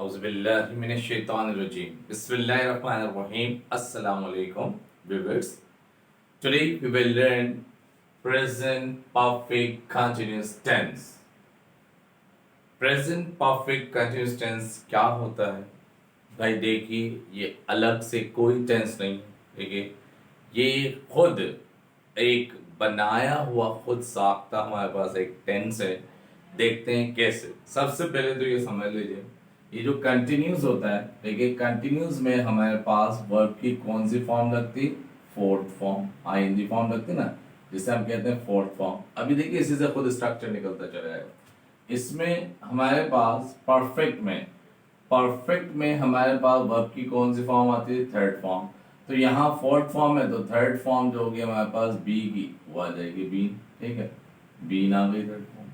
Auzubillahiminash-shaytanir-rajim. Bismillahir-rahmanir-rahim. Assalamualaikum viewers. Today we will learn present perfect continuous tense. Present perfect continuous tense क्या होता है भाई? देखिए, ये अलग से कोई टेंस नहीं, देखिए ये खुद एक बनाया हुआ, खुद साख्ता हमारे पास एक टेंस है। देखते हैं कैसे। सबसे पहले तो ये समझ लीजिए, ये जो कंटिन्यूस होता है, देखिए कंटिन्यूस में हमारे पास वर्ब की कौन सी फॉर्म लगती? फोर्थ फॉर्म, आईएनजी फॉर्म लगती ना, जिसे हम कहते हैं फोर्थ फॉर्म। अभी देखिए इसी से खुद स्ट्रक्चर निकलता चला जाएगा। इसमें हमारे पास परफेक्ट में हमारे पास वर्ब की कौन सी फॉर्म आती है? Third form. तो यहाँ फोर्थ फॉर्म है, तो थर्ड फॉर्म जो होगी हमारे पास बी की, वो आ जाएगी बीन। ठीक है, बीन आ गई थर्ड फॉर्म।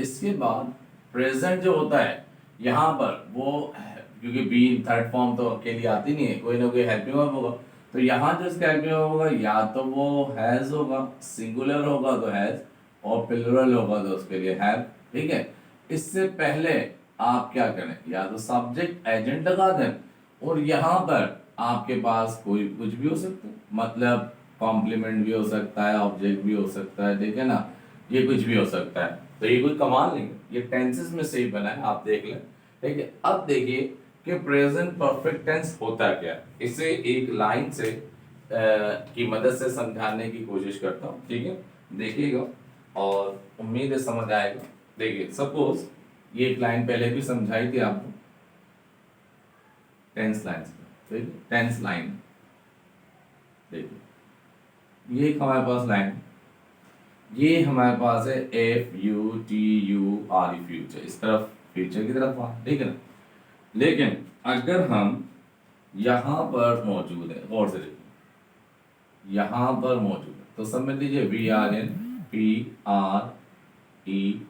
इसके बाद प्रेजेंट जो होता है यहाँ पर, वो क्योंकि बीन थर्ड फॉर्म तो अकेली आती नहीं है, कोई ना कोई हेल्पिंग वर्ब होगा। तो यहाँ जो इसका हेल्पिंग वर्ब होगा, या तो वो हैज होगा, सिंगुलर होगा तो हैज, और प्लुरल होगा तो उसके लिए हैव। ठीक है, इससे पहले आप क्या करें, या तो सब्जेक्ट एजेंट लगा दें, और यहाँ पर आपके पास कोई कुछ भी हो सकता है, मतलब कॉम्प्लीमेंट भी हो सकता है, ऑब्जेक्ट भी हो सकता है, ठीक है ना, ये कुछ भी हो सकता है। तो ये कोई कमाल नहीं है, ये टेंसेस में से ही बना है, आप देख लें। ठीक है, अब देखिए कि प्रेजेंट परफेक्ट टेंस होता क्या है। इसे एक लाइन से की मदद से समझाने की कोशिश करता हूँ। ठीक है, देखिएगा और उम्मीद है समझ आएगा। देखिए सपोज ये एक लाइन पहले भी समझाई थी आपको, टेंस लाइन। ठीक है, टेंस लाइन। देखिए ये हमारे पास लाइन, ये हमारे पास है FUTURE फ्यूचर, इस तरफ फ्यूचर की तरफ आ, ठीक है ना। लेकिन अगर हम यहां पर मौजूद है, गौर से देखिए, यहां पर मौजूद है, तो समझ लीजिए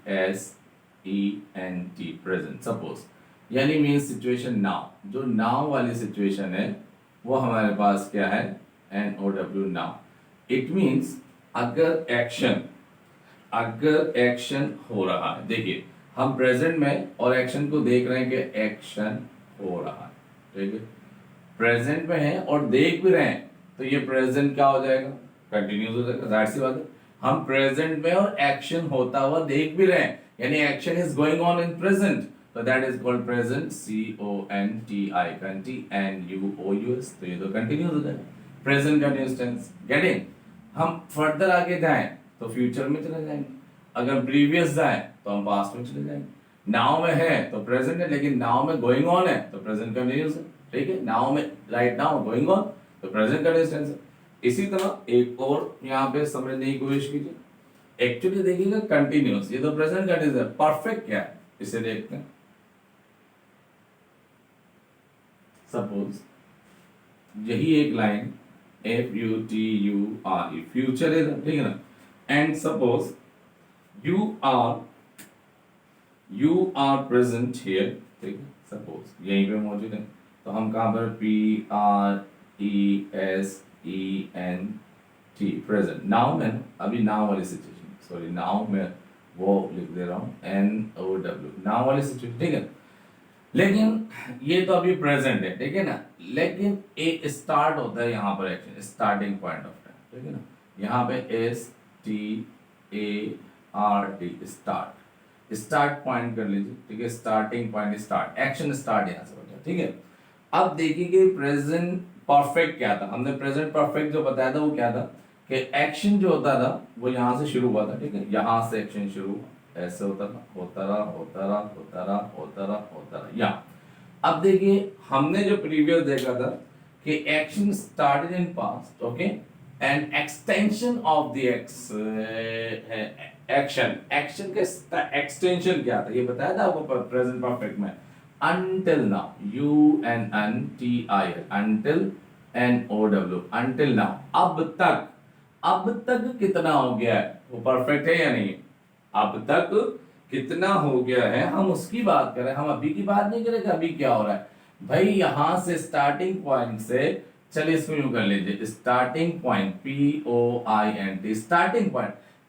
PRESENT प्रेजेंट सपोज, यानी मीन सिचुएशन नाउ। जो नाउ वाली सिचुएशन है वो हमारे पास क्या है? NOW now. इट मीन्स अगर एक्शन हो रहा है, देखिए हम प्रेजेंट में और एक्शन को देख रहे हैं कि एक्शन हो रहा है। ठीक है, प्रेजेंट में है और देख भी रहे हैं, तो ये प्रेजेंट क्या हो जाएगा? कंटिन्यूस हो जाएगा, जाहिर सी बात है। हम प्रेजेंट में और एक्शन होता हुआ देख भी रहे हैं, यानी action is going on in present, तो that is called present, CONTI, CONTINUOUS। तो ये तो कंटिन्यूस हो जाएगा, प्रेजेंट कंटिन्यूस टेंस। गेटिंग? हम फर्दर आगे जाएं तो फ्यूचर में चले जाएंगे, अगर प्रीवियस जाएं तो हम पास्ट में चले जाएंगे। नाउ में है तो प्रेजेंट है, लेकिन नाउ में गोइंग ऑन है तो प्रेजेंट कंटिन्यूस है। ठीक है, नाउ में राइट नाउ गोइंग ऑन तो प्रेजेंट कंटिन्यूस टेंस है। इसी तरह एक और यहाँ पे समझने की कोशिश कीजिए। एक्चुअली देखिएगा कंटिन्यूस, ये तो प्रेजेंट कंटिन्यूस है। परफेक्ट क्या है इसे देखते हैं। सपोज यही एक लाइन FUTURE फ्यूचर है, ठीक है ना। And suppose you are present here, ठीक है, सपोज यहीं पे मौजूद है, तो हम कहां पर? PRESENT present. नाउ में, अभी नाउ वाली सिचुएशन, सॉरी नाउ में वो लिख दे रहा हूं NOW, नाउ वाली सिचुएशन। ठीक है, लेकिन ये तो अभी प्रेजेंट है, ठीक है ना, लेकिन एक स्टार्ट होता है यहाँ पर action, starting point of time. ठीक है ना, यहाँ पे START, स्टार्ट पॉइंट कर लीजिए। ठीक है, starting point, start, action start यहाँ से होता है। ठीक है, अब देखिए कि प्रेजेंट परफेक्ट क्या था। हमने प्रेजेंट परफेक्ट जो बताया था वो क्या था कि एक्शन जो होता था वो यहाँ से शुरू हुआ था। ठीक है, यहाँ से एक्शन शुरू हुआ, ऐसे होता था, होता रहा या। अब देखिए हमने जो प्रीवियस देखा था कि action started in past, okay, and extension of the action के एक्सटेंशन क्या था ये बताया था आपको प्रेजेंट परफेक्ट में। until now, UNNTIL, until NOW, until now, अब तक कितना हो गया है? वो परफेक्ट है या नहीं? अब तक कितना हो गया है, हम उसकी बात करें, हम अभी की बात नहीं करें कि अभी क्या हो रहा है। भाई यहां से स्टार्टिंग पॉइंट से, चलिए इसको यूं कर लीजिए, starting point POINT,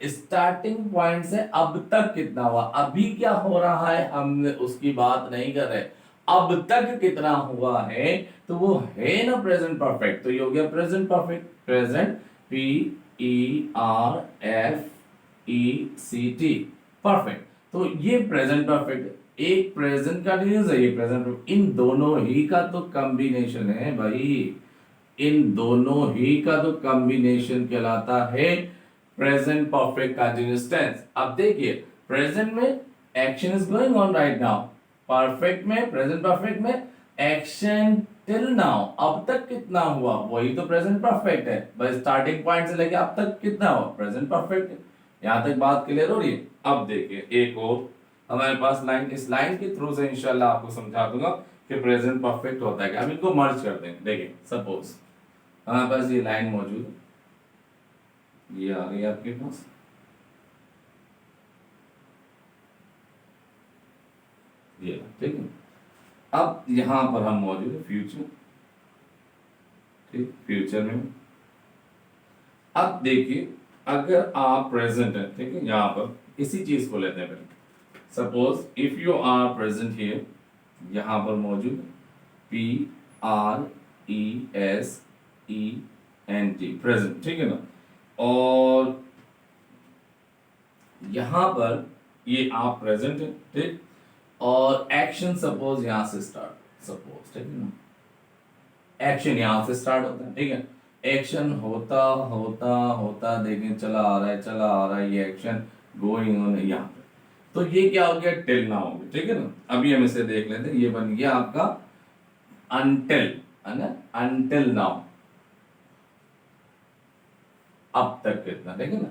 starting point से अब तक कितना हुआ, अभी क्या हो रहा है, हम उसकी बात नहीं कर रहे। अब तक कितना हुआ है, तो वो है ना प्रेजेंट परफेक्ट, तो ये हो गया present perfect. Present PERFECT perfect. तो ये प्रेजेंट परफेक्ट, एक प्रेजेंट कंटिन्यूस है, ये प्रेजेंट, इन दोनों ही का तो कॉम्बिनेशन है भाई, इन दोनों ही का तो कॉम्बिनेशन कहलाता है प्रेजेंट परफेक्ट कंटीन्यूअस टेंस। अब देखिए प्रेजेंट में action is going on right now, perfect में, प्रेजेंट परफेक्ट में एक्शन टिल नाउ, अब तक कितना हुआ, वही तो प्रेजेंट परफेक्ट है। बस स्टार्टिंग पॉइंट से लेके अब तक कितना हुआ, प्रेजेंट परफेक्ट है। यहां तक बात क्लियर हो रही है। अब देखिए एक और हमारे पास लाइन, इस लाइन के थ्रू से इंशाल्लाह आपको समझा दूंगा कि प्रेजेंट परफेक्ट होता है क्या। हम इनको मर्ज कर देंगे। देखिए सपोज हमारे पास ये लाइन मौजूद है, ये आ गई आपके पास, ये ठीक है। अब यहां पर हम मौजूद है फ्यूचर, ठीक, फ्यूचर में। अब देखिए अगर आप प्रेजेंट है, ठीक है, यहां पर इसी चीज को लेते हैं पहले। Suppose if you are present here, यहां पर मौजूद PRESENT, प्रेजेंट, ठीक है ना। और यहां पर ये आप प्रेजेंट है, ठीक, और एक्शन सपोज यहां से स्टार्ट, सपोज, ठीक है ना, एक्शन यहां से स्टार्ट होता है, ठीक है। एक्शन होता होता होता देखें चला आ रहा है, चला आ रहा है, ये एक्शन गोइंग ऑन है यहाँ पे। तो ये क्या हो गया, टिल नाउ हो गया, ठीक है ना। अभी हम इसे देख लेते हैं, ये बन गया आपका अनटिल, है ना, अनटिल नाउ, अब तक कितना, ठीक है ना।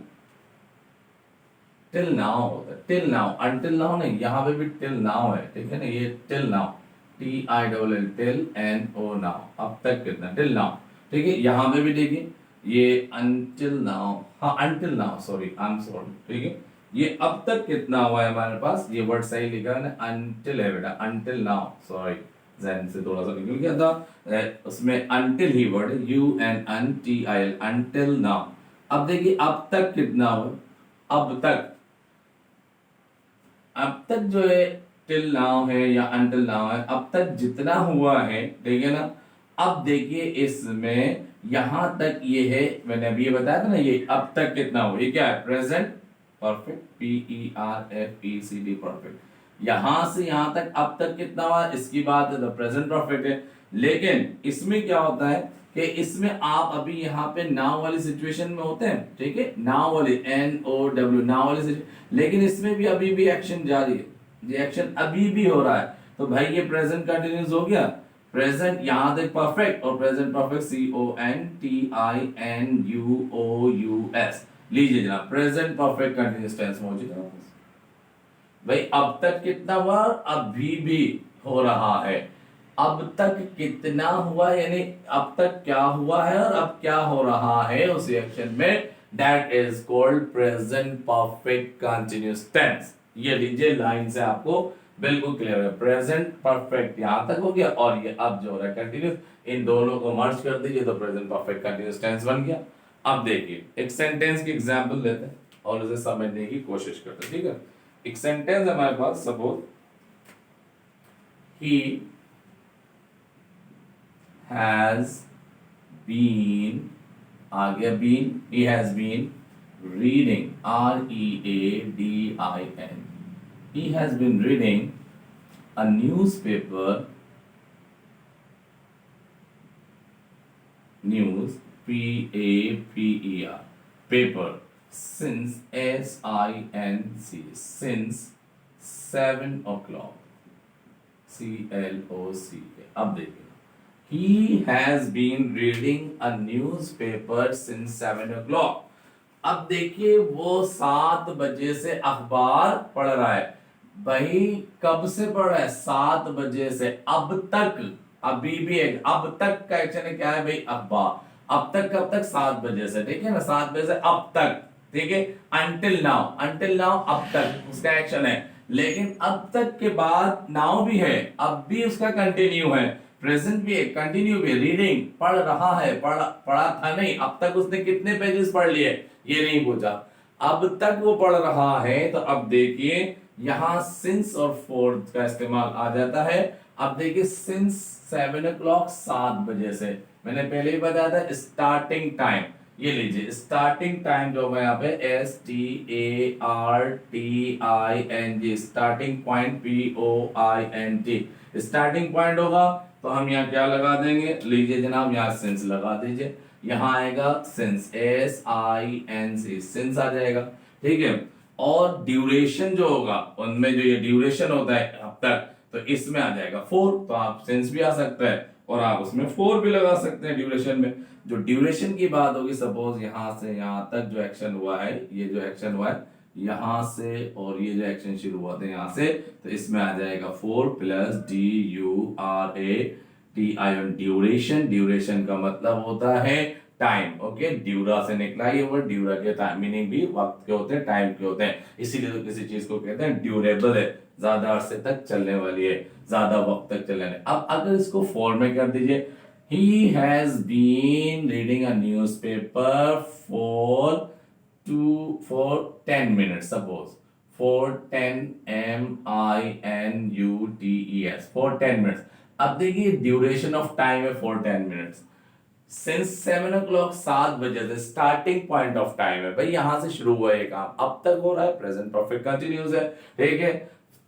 टिल नाउ होता है, टिल नाउ, अनटिल नाउ नहीं, यहाँ पे भी टिल नाउ है, ठीक है ना, ये till now, TILL, till NO now, अब तक कितना, टिल नाउ, ठीक है। यहाँ पे भी देखिए ये अनटिल नाउ, हाँ until now, sorry I am sorry, ठीक है। ये अब तक कितना हुआ है हमारे पास, ये वर्ड सही लिखा है ना, अनटिल है बेटा, अनटिल नाउ, सॉरी जहन से थोड़ा सा निकल गया था, उसमें अनटिल ही वर्ड है, UNNTIL, अनटिल नाउ। अब देखिए अब तक कितना हुआ, अब तक, अब तक जो है टिल नाउ है या अनटिल नाउ है, अब तक जितना हुआ है, ठीक है ना। अब देखिए इसमें यहां तक ये है, मैंने अभी ये बताया था ना, ये अब तक कितना हुआ, ये क्या है, प्रेजेंट परफेक्ट, PERFECT परफेक्ट। यहां से यहां तक अब तक कितना हुआ, इसकी बात है तो प्रेजेंट परफेक्ट है। लेकिन इसमें क्या होता है कि इसमें आप अभी यहाँ पे नाउ वाली सिचुएशन में होते हैं, ठीक है, नाउ वाली NOW, नाउ वाली सिचुएशन, लेकिन इसमें भी अभी भी एक्शन जारी है, ये एक्शन अभी भी हो रहा है, तो भाई ये प्रेजेंट कंटिन्यूस हो गया, प्रेजेंट यहां तक परफेक्ट, और प्रेजेंट परफेक्ट CONTINUOUS। लीजिए जनाब प्रेजेंट परफेक्ट कंटिन्यूस टेंस मौजूद है भाई। अब तक कितना हुआ, अभी भी हो रहा है, अब तक कितना हुआ यानी अब तक क्या हुआ है और अब क्या हो रहा है उस एक्शन में, that is called present perfect continuous tense. ये लीजिए लाइन से आपको बिल्कुल क्लियर है, प्रेजेंट परफेक्ट यहां तक हो गया, और ये अब जो हो रहा है कंटिन्यूअस, इन दोनों को मर्ज कर दीजिए तो प्रेजेंट परफेक्ट कंटिन्यूअस टेंस बन गया। अब देखिए एक सेंटेंस की एग्जांपल लेते हैं और उसे समझने की कोशिश करते हैं, ठीक है। एक सेंटेंस हमारे पास, सपोज ही has been, आ गया been, he has been reading, READIN, he has been reading a newspaper, news, PAPER, paper, since SINC, since 7 o'clock, CLOC। अब देखिए He has been reading a newspaper since 7 o'clock। अब देखिए वो 7 बजे से अखबार पढ़ रहा है भाई, कब से पढ़ रहा है, 7 बजे से, अब तक, अभी भी एक अब तक का एक्शन है, क्या है भाई, अखबार, अब तक कब तक, 7 बजे से, ठीक है ना, 7 बजे से अब तक, ठीक है। अनटिल नाउ, अनटिल नाउ अब तक उसका एक्शन है, लेकिन अब तक के बाद नाउ भी है, अब भी उसका कंटिन्यू है, प्रेजेंट भी है, कंटिन्यू भी है, रीडिंग पढ़ रहा है, पढ़ा था नहीं, अब तक उसने कितने पेजेस पढ़ लिए ये नहीं पूछा, अब तक वो पढ़ रहा है। तो अब देखिए यहाँ सिंस और फॉर का इस्तेमाल आ जाता है। अब देखिए सिंस 7 o'clock 7 बजे से, मैंने पहले ही बताया था स्टार्टिंग टाइम, ये लीजिए स्टार्टिंग टाइम जो होगा यहाँ पे STARTING, starting point POINT, starting point होगा तो हम यहाँ क्या लगा देंगे, लीजिए जनाब यहाँ सिंस लगा दीजिए, यहाँ आएगा सिंस SINC, सिंस आ जाएगा, ठीक है। और ड्यूरेशन जो होगा उनमें जो ये ड्यूरेशन होता है अब तक, तो इसमें आ जाएगा 4, तो आप सिंस भी आ सकता है और आप उसमें 4 भी लगा सकते हैं ड्यूरेशन में। जो ड्यूरेशन की बात होगी, सपोज यहां से यहां तक जो एक्शन हुआ है, ये जो एक्शन हुआ है यहां से और ये जो एक्शन शुरू हुआ था यहां से, तो इसमें आ जाएगा 4 + DURATION, ड्यूरेशन। ड्यूरेशन का मतलब होता है टाइम, ओके, ड्यूरा से निकला ये वर्ड, ड्यूरा के टाइम मीनिंग भी वक्त के होते हैं, टाइम के होते हैं, इसीलिए तो किसी चीज को कहते हैं ड्यूरेबल है, ज्यादा अरसे तक चलने वाली है, ज्यादा वक्त तक चलने वाली है। अब अगर इसको फॉर में कर दीजिए, he has been reading a newspaper for 10 minutes, suppose for 10 MINUTES, for 10 minutes। अब देखिए ड्यूरेशन ऑफ टाइम है फॉर 10 मिनट्स, सिंस 7 o'clock 7 बजे से स्टार्टिंग पॉइंट ऑफ टाइम है भाई, यहां से शुरू हुआ है काम, अब तक हो रहा है, प्रेजेंट परफेक्ट कंटिन्यूस है, ठीक है।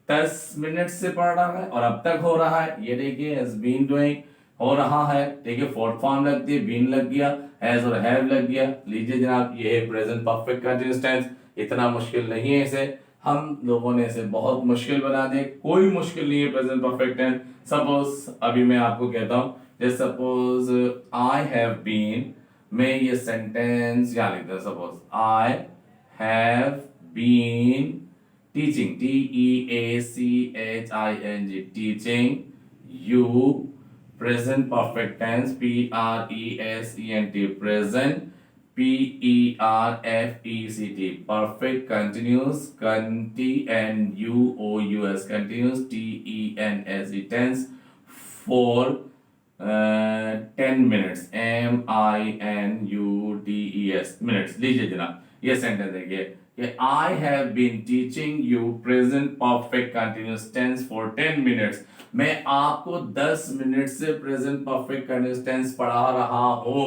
10 मिनट से पढ़ रहा है और अब तक हो रहा है, ये देखिए हैज बीन डूइंग हो रहा है, ठीक है, फोर्थ फॉर्म लगती है, बीन लग गया, हैज और हैव लग गया, लीजिए जनाब ये है प्रेजेंट परफेक्ट कंटिन्यूस टेंस। इतना मुश्किल नहीं है इसे, हम लोगों ने इसे बहुत मुश्किल बना दिया, कोई मुश्किल नहीं है प्रेजेंट परफेक्ट टेंस। सपोज अभी मैं आपको कहता हूं, जैसे सपोज आई हैव बीन, मैं ये सेंटेंस यहां लिखता हूं, suppose I have been teaching, TEACHING, teaching you, present perfect tense PRESENT, present PERFECT, perfect continuous, CONTINUOUS, continuous, TENSE, tense for 10 minutes, MINUTES, minutes। लीजिए जनाब ये सेंटेंस देखिए कि I have been teaching you present perfect continuous tense for 10 minutes, मैं आपको 10 minute से present perfect continuous tense पढ़ा रहा हूं।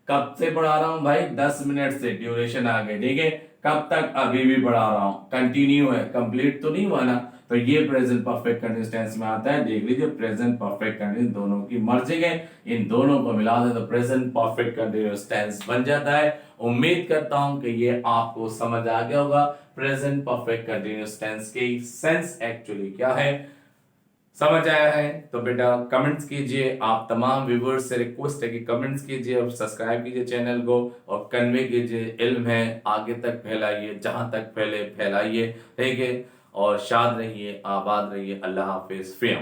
कब से पढ़ा रहा हूं भाई, 10 मिनट से, ड्यूरेशन आ गई, ठीक है। कब तक, अभी भी पढ़ा रहा हूं, कंटिन्यू है, कंप्लीट तो नहीं हुआ ना, तो ये प्रेजेंट परफेक्ट कंटिन्यूअस टेंस में आता है। देख लीजिए प्रेजेंट परफेक्ट कंटिन्यूअस दोनों की मर्जिंग है, इन दोनों को मिला दे तो प्रेजेंट परफेक्ट कंटिन्यूअस टेंस बन जाता है। उम्मीद करता हूं कि ये आपको समझ आ गया होगा प्रेजेंट परफेक्ट कंटिन्यूअस टेंस की सेंस एक्चुअली क्या है। समझ आया है तो बेटा कमेंट्स कीजिए, आप तमाम व्यूअर्स से रिक्वेस्ट है कि कमेंट्स कीजिए और सब्सक्राइब कीजिए चैनल को और कन्वे कीजिए, इल्म है आगे तक फैलाइए, जहां तक फैले फैलाइए, ठीक है। और शाद रहिए, आबाद रहिए, अल्लाह हाफिज, फिर